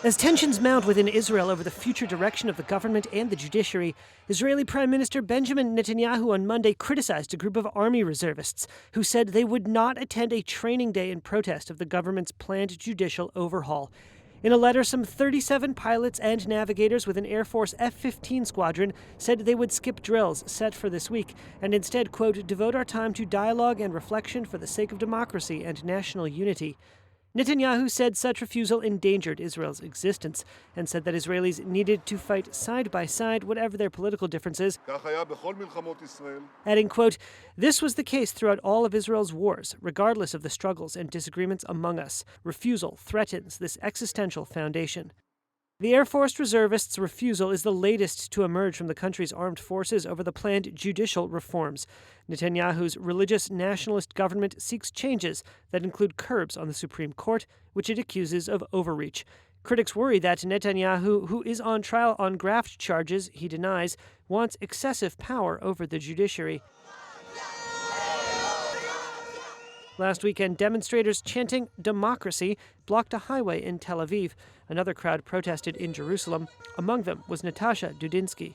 As tensions mount within Israel over the future direction of the government and the judiciary, Israeli Prime Minister Benjamin Netanyahu on Monday criticized a group of army reservists who said they would not attend a training day in protest of the government's planned judicial overhaul. In a letter, some 37 pilots and navigators with an Air Force F-15 squadron said they would skip drills set for this week and instead, quote, devote our time to dialogue and reflection for the sake of democracy and national unity. Netanyahu said such refusal endangered Israel's existence and said that Israelis needed to fight side by side, whatever their political differences, adding, quote, this was the case throughout all of Israel's wars, regardless of the struggles and disagreements among us. Refusal threatens this existential foundation. The Air Force reservists' refusal is the latest to emerge from the country's armed forces over the planned judicial reforms. Netanyahu's religious nationalist government seeks changes that include curbs on the Supreme Court, which it accuses of overreach. Critics worry that Netanyahu, who is on trial on graft charges he denies, wants excessive power over the judiciary. Last weekend, demonstrators chanting democracy blocked a highway in Tel Aviv. Another crowd protested in Jerusalem. Among them was Natasha Dudinsky.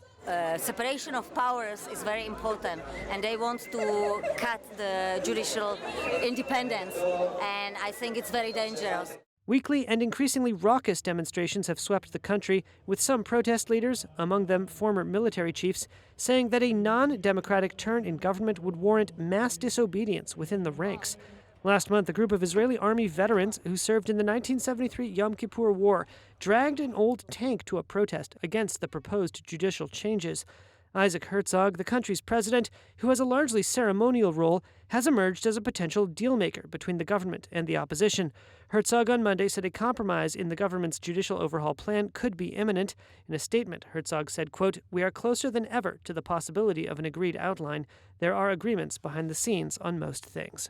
Separation of powers is very important, and they want to cut the judicial independence, and I think it's very dangerous. Weekly and increasingly raucous demonstrations have swept the country, with some protest leaders, among them former military chiefs, saying that a non-democratic turn in government would warrant mass disobedience within the ranks. Last month, a group of Israeli army veterans who served in the 1973 Yom Kippur War dragged an old tank to a protest against the proposed judicial changes. Isaac Herzog, the country's president, who has a largely ceremonial role, has emerged as a potential deal-maker between the government and the opposition. Herzog on Monday said a compromise in the government's judicial overhaul plan could be imminent. In a statement, Herzog said, quote, we are closer than ever to the possibility of an agreed outline. There are agreements behind the scenes on most things.